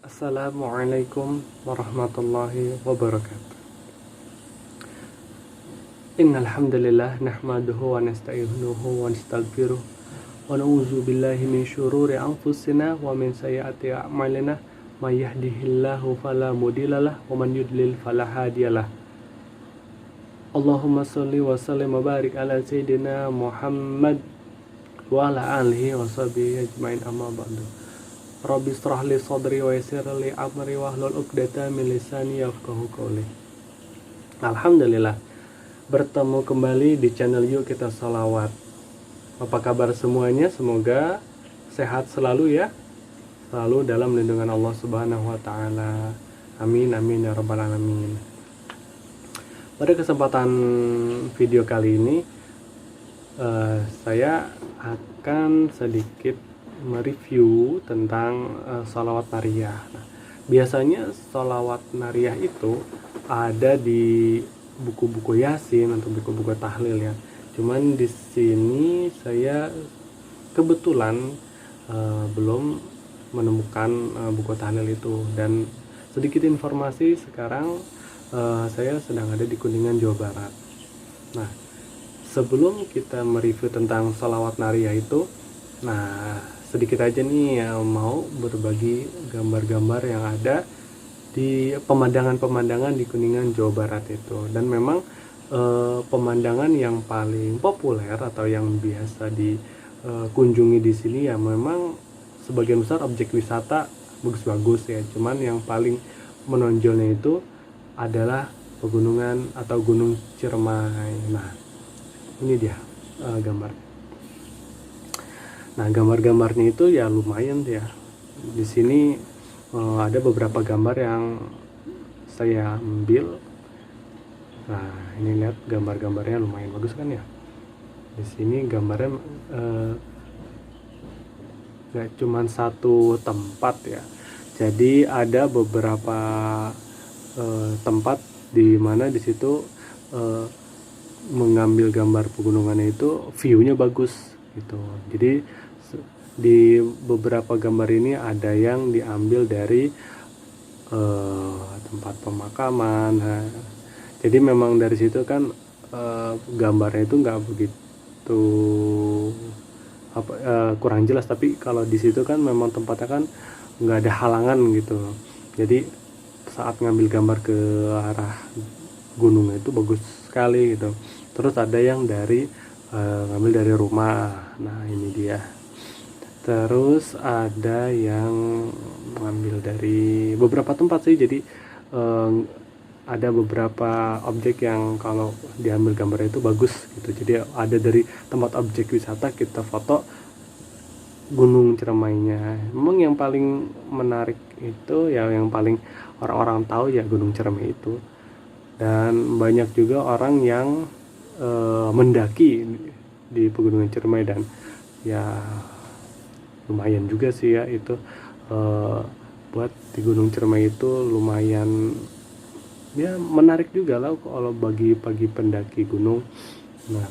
Assalamualaikum warahmatullahi wabarakatuh. Innal hamdalillah nahmaduhu wa nasta'inuhu wa nastaghfiruh wa na'udzu billahi min syururi anfusina wa min sayyiati a'malina may yahdihillahu fala mudhillalah wa man yudlil fala hadiyalah. Allahumma shalli wa sallim wa barik ala sayyidina Muhammad wa ala alihi wa sahbihi ajmain, amma ba'du. Rabbi shrah li sadri wa yassir li amri wahlul 'uqdatam min lisani yafqahu qawli. Alhamdulillah, bertemu kembali di channel Yuk Kita Sholawat. Apa kabar semuanya? Semoga sehat selalu ya. Selalu dalam lindungan Allah Subhanahu wa taala. Amin amin ya rabbal alamin. Pada kesempatan video kali ini saya akan sedikit mereview tentang sholawat nariyah. Nah, biasanya sholawat nariyah itu ada di buku-buku yasin atau buku-buku tahlil ya. Cuman di sini saya kebetulan belum menemukan buku tahlil itu. Dan sedikit informasi, sekarang saya sedang ada di Kuningan, Jawa Barat. Nah, sebelum kita mereview tentang sholawat nariyah itu, nah sedikit aja nih yang mau berbagi gambar-gambar yang ada di pemandangan-pemandangan di Kuningan, Jawa Barat itu. Dan memang pemandangan yang paling populer atau yang biasa dikunjungi di sini ya memang sebagian besar objek wisata bagus-bagus ya. Cuman yang paling menonjolnya itu adalah pegunungan atau Gunung Ciremai. Nah, ini dia gambar. Nah, gambar-gambarnya itu ya lumayan ya. Di sini ada beberapa gambar yang saya ambil. Nah, ini lihat gambar-gambarnya lumayan bagus kan ya. Di sini gambarnya gak cuma satu tempat ya. Jadi ada beberapa tempat di mana di situ mengambil gambar pegunungannya itu view-nya bagus gitu. Jadi di beberapa gambar ini ada yang diambil dari tempat pemakaman. Nah, jadi memang dari situ kan gambarnya itu nggak begitu kurang jelas, tapi kalau di situ kan memang tempatnya kan nggak ada halangan gitu. Jadi saat ngambil gambar ke arah gunung itu bagus sekali gitu. Terus ada yang dari ngambil dari rumah. Nah, ini dia. Terus ada yang mengambil dari beberapa tempat sih. Jadi ada beberapa objek yang kalau diambil gambarnya itu bagus gitu. Jadi ada dari tempat objek wisata kita foto Gunung Ciremainya. Memang yang paling menarik itu ya, yang paling orang-orang tahu ya Gunung Ciremai itu. Dan banyak juga orang yang mendaki di Pegunungan Ciremai, dan ya lumayan juga sih ya itu buat di Gunung Ciremai itu lumayan ya menarik juga lah kalau bagi pendaki gunung. Nah,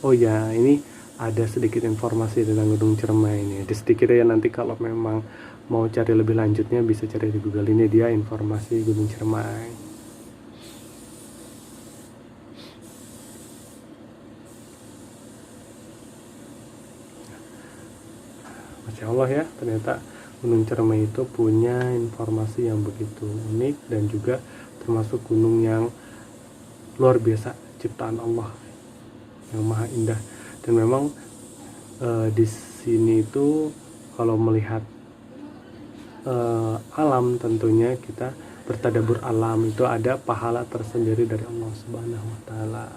oh ya, ini ada sedikit informasi tentang Gunung Ciremai ini. Ada sedikit ya, nanti kalau memang mau cari lebih lanjutnya bisa cari di Google. Ini dia informasi Gunung Ciremai. Masya Allah ya, ternyata Gunung Ciremai itu punya informasi yang begitu unik dan juga termasuk gunung yang luar biasa, ciptaan Allah yang maha indah. Dan memang di sini itu kalau melihat alam tentunya kita bertadabbur alam itu ada pahala tersendiri dari Allah Subhanahu wa taala.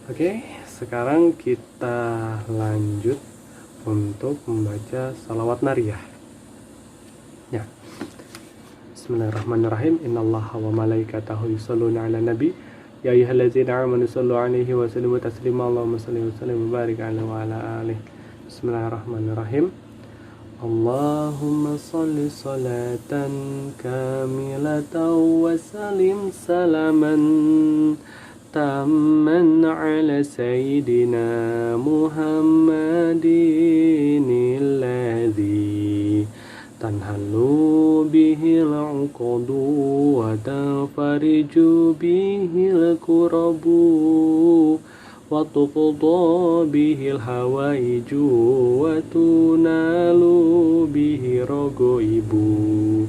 Oke, sekarang kita lanjut untuk membaca salawat nariyah. Ya. Bismillahirrahmanirrahim. Innallaha wa malaikatahu yusholluna 'alan nabi ya ayyuhallazina amanu shallu 'alaihi wa sallimu taslima. Allahumma shalli wa sallim wa barik 'alaihi wa 'ala alihi. Bismillahirrahmanirrahim. Allahumma shalli salatan kamilatan wa sallim salaman tamman 'ala sayyidina Muhammadin alladzi tanhalu bihil 'uqadu wa tanfariju bihil kurabu wa tuqda bihil hawaiju wa tunalu bihi ragaibu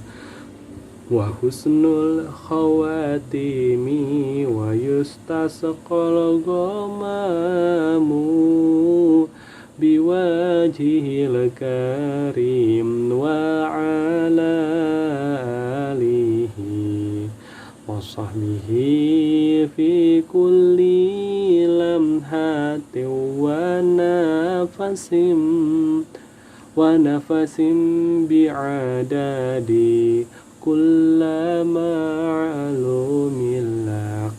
wa husnul khawatimi wa yustasqal ghamamu biwajhil karim wa ala alihi wa sahbihi fi kulli lamhatin wa nafasim bi'adadi kulla ma'lumillah.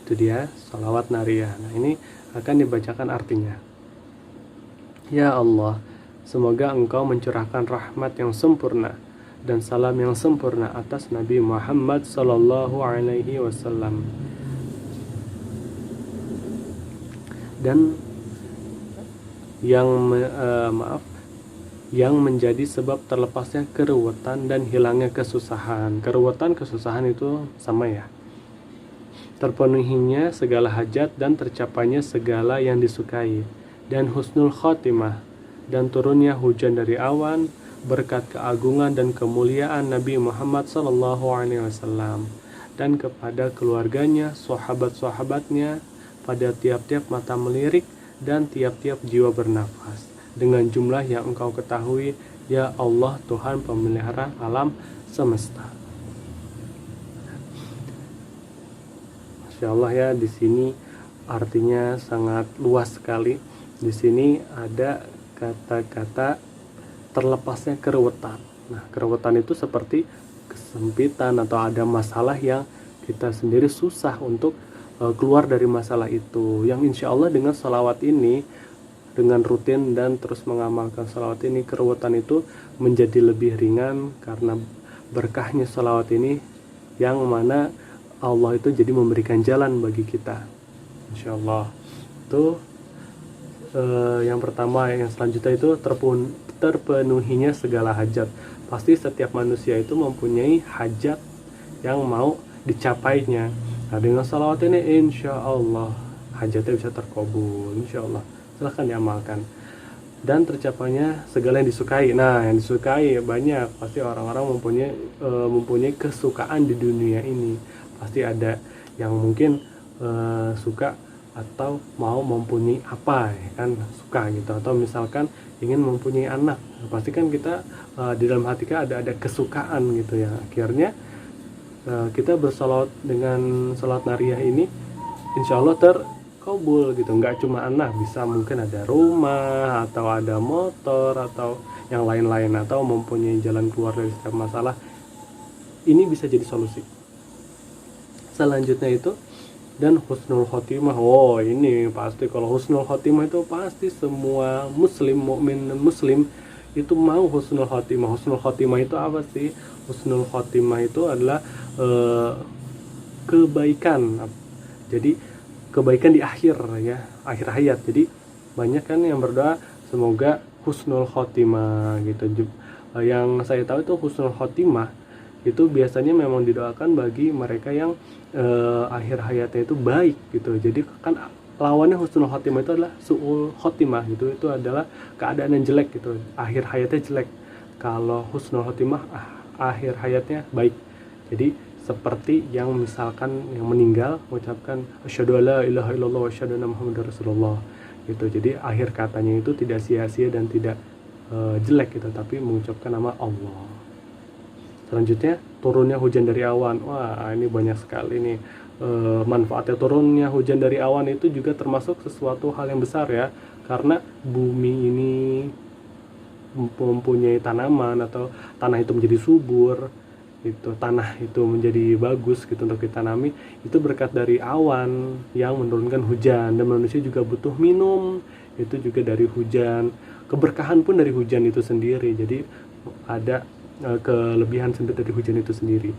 Itu dia salawat nariyah. Nah, ini akan dibacakan artinya. Ya Allah, semoga Engkau mencurahkan rahmat yang sempurna dan salam yang sempurna atas Nabi Muhammad sallallahu alaihi wasallam. Dan yang menjadi sebab terlepasnya keruwetan dan hilangnya kesusahan. Keruwetan, kesusahan itu sama ya. Terpenuhinya segala hajat dan tercapainya segala yang disukai, dan husnul khotimah, dan turunnya hujan dari awan berkat keagungan dan kemuliaan Nabi Muhammad SAW, dan kepada keluarganya, sahabat-sahabatnya, pada tiap-tiap mata melirik dan tiap-tiap jiwa bernafas, dengan jumlah yang Engkau ketahui, ya Allah Tuhan pemelihara alam semesta. Masya Allah ya, di sini artinya sangat luas sekali. Di sini ada kata-kata terlepasnya keruwetan. Nah, keruwetan itu seperti kesempitan atau ada masalah yang kita sendiri susah untuk keluar dari masalah itu. Yang insya Allah dengan salawat ini, dengan rutin dan terus mengamalkan salawat ini, keruwetan itu menjadi lebih ringan karena berkahnya salawat ini, yang mana Allah itu jadi memberikan jalan bagi kita. Insya Allah. Itu yang pertama. Yang selanjutnya itu terpenuhinya segala hajat. Pasti setiap manusia itu mempunyai hajat yang mau dicapainya. Nah, dengan salawat ini insya Allah hajatnya bisa terkabul. Insya Allah. Silahkan diamalkan. Dan tercapainya segala yang disukai. Nah, yang disukai banyak. Pasti orang-orang mempunyai kesukaan di dunia ini. Pasti ada yang mungkin suka atau mau mempunyai apa ya kan, suka gitu, atau misalkan ingin mempunyai anak. Pasti kan kita di dalam hati kita ada kesukaan gitu ya. Akhirnya kita bersalawat dengan salawat nariyah ini insya Allah terkabul gitu. Nggak cuma anak, bisa mungkin ada rumah atau ada motor atau yang lain-lain, atau mempunyai jalan keluar dari setiap masalah. Ini bisa jadi solusi. Selanjutnya itu dan husnul khotimah. Oh, ini pasti kalau husnul khotimah itu pasti semua muslim, mukmin muslim itu mau husnul khotimah. Husnul khotimah itu apa sih? Husnul khotimah itu adalah kebaikan. Jadi kebaikan di akhir ya, akhir hayat. Jadi banyak kan yang berdoa semoga husnul khotimah gitu. Yang saya tahu itu husnul khotimah itu biasanya memang didoakan bagi mereka yang akhir hayatnya itu baik gitu. Jadi kan lawannya husnul khotimah itu adalah su'ul khotimah gitu. Itu adalah keadaan yang jelek gitu, akhir hayatnya jelek. Kalau husnul khotimah akhir hayatnya baik. Jadi seperti yang misalkan yang meninggal mengucapkan asyhadu alla ilaha illallah wa asyhadu anna muhammadar rasulullah gitu. Jadi akhir katanya itu tidak sia-sia dan tidak jelek gitu, tapi mengucapkan nama Allah. Selanjutnya turunnya hujan dari awan. Wah, ini banyak sekali nih manfaatnya. Turunnya hujan dari awan itu juga termasuk sesuatu hal yang besar ya, karena bumi ini mempunyai tanaman atau tanah itu menjadi subur, itu tanah itu menjadi bagus gitu untuk ditanami, itu berkat dari awan yang menurunkan hujan. Dan manusia juga butuh minum, itu juga dari hujan. Keberkahan pun dari hujan itu sendiri. Jadi ada kelebihan sendiri dari hujan itu sendiri.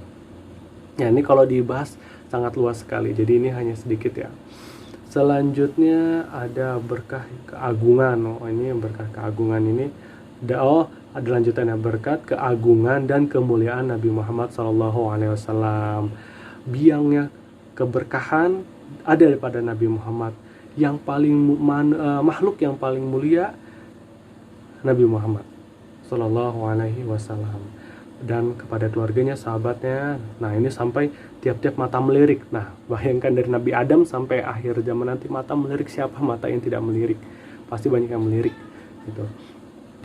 Ya, ini kalau dibahas sangat luas sekali, jadi ini hanya sedikit ya. Selanjutnya ada berkah keagungan. Oh, ini berkah keagungan ini ada lanjutannya, berkat keagungan dan kemuliaan Nabi Muhammad SAW. Biangnya keberkahan ada pada Nabi Muhammad. Yang paling makhluk yang paling mulia Nabi Muhammad SAW, dan kepada keluarganya, sahabatnya. Nah, ini sampai tiap-tiap mata melirik. Nah, bayangkan dari Nabi Adam sampai akhir zaman nanti, mata melirik, siapa mata yang tidak melirik? Pasti banyak yang melirik gitu.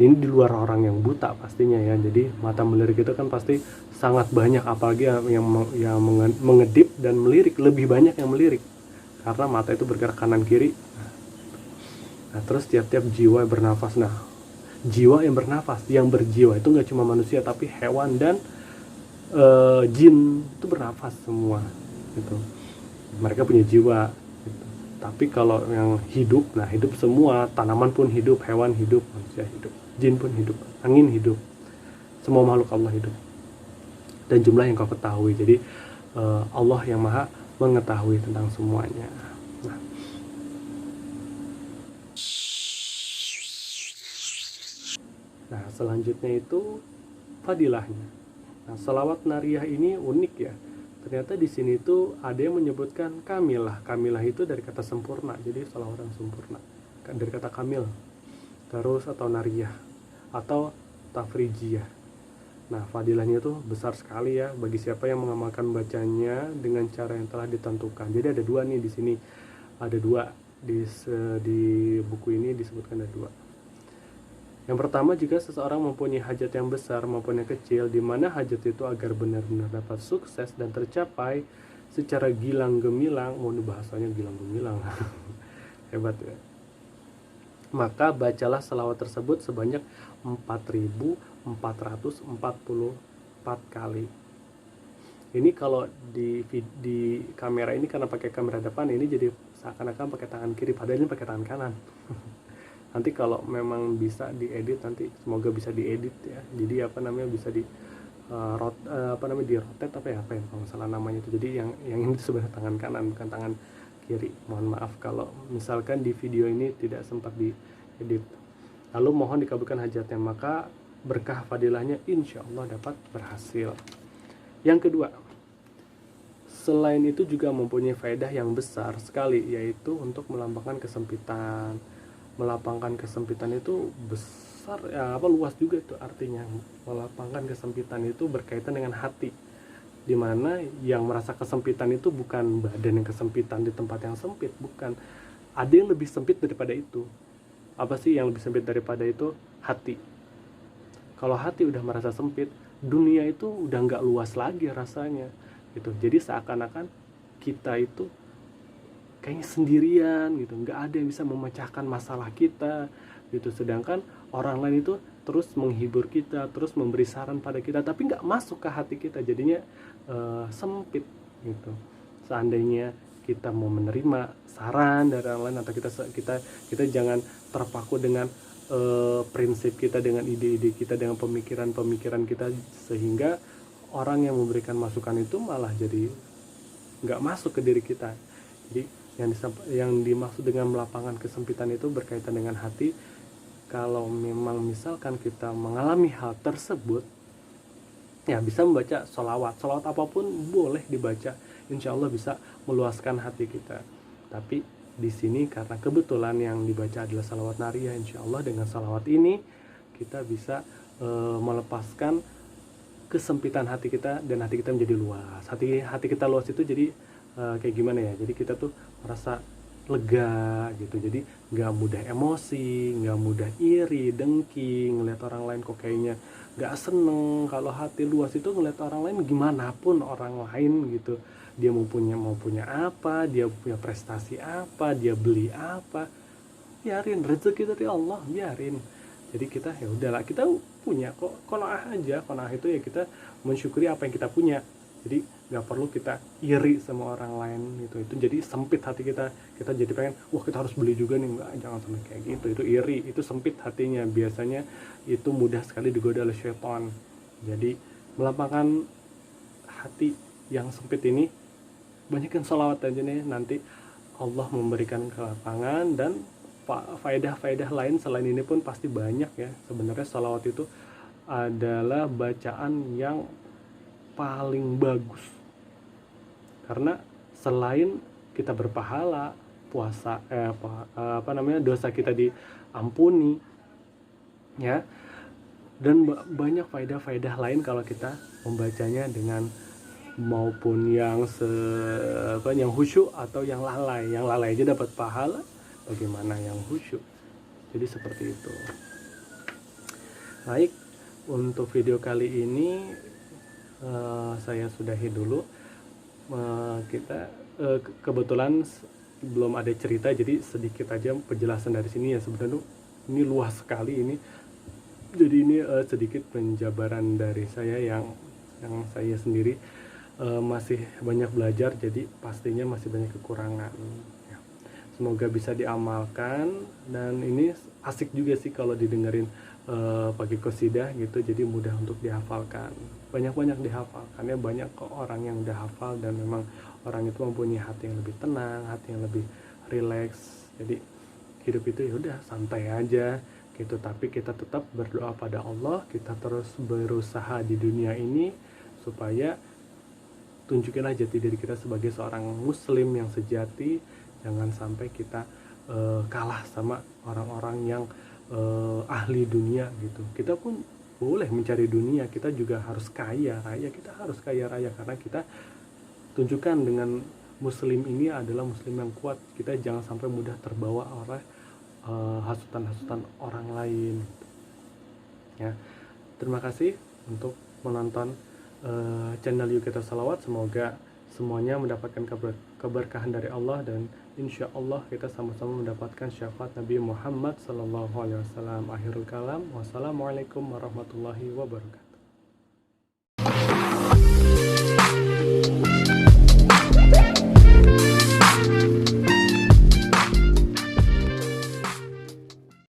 Ini di luar orang yang buta pastinya ya. Jadi mata melirik itu kan pasti sangat banyak, apalagi yang mengedip dan melirik, lebih banyak yang melirik karena mata itu bergerak kanan kiri. Nah, terus tiap-tiap jiwa yang bernafas. Nah, jiwa yang bernafas, yang berjiwa itu nggak cuma manusia, tapi hewan dan jin itu bernafas semua gitu. Mereka punya jiwa gitu. Tapi kalau yang hidup, nah hidup semua, tanaman pun hidup, hewan hidup, manusia hidup, jin pun hidup, angin hidup, semua makhluk Allah hidup, dan jumlah yang kau ketahui. Jadi Allah yang maha mengetahui tentang semuanya. Nah, selanjutnya itu fadilahnya. Nah, salawat nariyah ini unik ya. Ternyata di sini tuh ada yang menyebutkan kamilah. Kamilah itu dari kata sempurna, jadi salawat yang sempurna. Dari kata kamil. Terus atau nariyah atau tafrijiyah. Nah, fadilahnya itu besar sekali ya bagi siapa yang mengamalkan bacanya dengan cara yang telah ditentukan. Jadi ada dua nih di sini. Ada dua di buku ini disebutkan ada dua. Yang pertama, jika seseorang mempunyai hajat yang besar maupun yang kecil, di mana hajat itu agar benar-benar dapat sukses dan tercapai secara gilang gemilang, bahasanya gilang gemilang, hebat ya. Maka bacalah salawat tersebut sebanyak 4.444 kali. Ini kalau di kamera ini, karena pakai kamera depan, ini jadi seakan-akan pakai tangan kiri, padahal ini pakai tangan kanan. Nanti kalau memang bisa diedit, nanti semoga bisa diedit ya. Jadi bisa di di rotate apa ya kalau salah namanya itu. Jadi yang ini sebenarnya tangan kanan, bukan tangan kiri. Mohon maaf kalau misalkan di video ini tidak sempat diedit. Lalu mohon dikabulkan hajatnya, maka berkah fadilahnya insya Allah dapat berhasil. Yang kedua, selain itu juga mempunyai faedah yang besar sekali, yaitu untuk melambangkan kesempitan. Melapangkan kesempitan itu besar ya, luas juga itu artinya. Melapangkan kesempitan itu berkaitan dengan hati, dimana yang merasa kesempitan itu bukan badan yang kesempitan di tempat yang sempit, bukan. Ada yang lebih sempit daripada itu. Apa sih yang lebih sempit daripada itu? Hati. Kalau hati udah merasa sempit, dunia itu udah nggak luas lagi rasanya gitu. Jadi seakan-akan kita itu kayaknya sendirian gitu, nggak ada yang bisa memecahkan masalah kita gitu. Sedangkan orang lain itu terus menghibur kita, terus memberi saran pada kita, tapi nggak masuk ke hati kita, jadinya sempit gitu. Seandainya kita mau menerima saran dari orang lain, atau kita jangan terpaku dengan prinsip kita, dengan ide-ide kita, dengan pemikiran kita, sehingga orang yang memberikan masukan itu malah jadi nggak masuk ke diri kita. Jadi yang dimaksud dengan melapangkan kesempitan itu berkaitan dengan hati. Kalau memang misalkan kita mengalami hal tersebut, ya bisa membaca sholawat apapun boleh dibaca, insya Allah bisa meluaskan hati kita. Tapi di sini karena kebetulan yang dibaca adalah salawat nariyah, insya Allah dengan salawat ini kita bisa melepaskan kesempitan hati kita, dan hati kita menjadi luas. Hati kita luas itu jadi kayak gimana ya, jadi kita tuh merasa lega gitu. Jadi nggak mudah emosi, nggak mudah iri, dengki, ngeliat orang lain kok kayaknya nggak seneng. Kalau hati luas itu ngeliat orang lain gimana pun orang lain gitu, dia mau punya apa, dia punya prestasi apa, dia beli apa, biarin, rezeki dari Allah, biarin. Jadi kita ya udahlah, kita punya kok, qanaah aja. Qanaah itu ya kita mensyukuri apa yang kita punya. Jadi nggak perlu kita iri sama orang lain gitu. Itu jadi sempit hati kita jadi pengen, wah kita harus beli juga nih. Enggak, jangan sampai kayak gitu. Itu iri, itu sempit hatinya. Biasanya itu mudah sekali digoda oleh syaitan. Jadi melapangkan hati yang sempit ini, banyakin sholawat aja nih, nanti Allah memberikan kelapangan. Dan faedah-faedah lain selain ini pun pasti banyak ya. Sebenarnya sholawat itu adalah bacaan yang paling bagus, karena selain kita berpahala, puasa dosa kita diampuni ya, dan banyak faedah-faedah lain kalau kita membacanya dengan maupun yang yang khusyuk atau yang lalai. Yang lalai aja dapat pahala, bagaimana yang khusyuk. Jadi seperti itu. Baik, untuk video kali ini saya sudahi dulu. Kita kebetulan belum ada cerita, jadi sedikit aja penjelasan dari sini ya. Sebenarnya ini luas sekali ini, jadi ini sedikit penjabaran dari saya yang saya sendiri masih banyak belajar, jadi pastinya masih banyak kekurangan ya. Semoga bisa diamalkan, dan ini asik juga sih kalau didengerin pakai qasidah gitu, jadi mudah untuk dihafalkan. Banyak-banyak dihafalkannya, banyak kok orang yang udah hafal, dan memang orang itu mempunyai hati yang lebih tenang, hati yang lebih rileks. Jadi hidup itu ya udah santai aja gitu, tapi kita tetap berdoa pada Allah, kita terus berusaha di dunia ini supaya tunjukinlah jati diri kita sebagai seorang muslim yang sejati. Jangan sampai kita kalah sama orang-orang yang ahli dunia gitu. Kita pun boleh mencari dunia, kita juga harus kaya raya, karena kita tunjukkan dengan muslim ini adalah muslim yang kuat. Kita jangan sampai mudah terbawa oleh hasutan-hasutan orang lain ya. Terima kasih untuk menonton channel Yuk Kita Shalawat. Semoga semuanya mendapatkan keberkahan dari Allah, dan insya Allah kita sama-sama mendapatkan syafaat Nabi Muhammad SAW. Akhirul kalam, wassalamualaikum warahmatullahi wabarakatuh.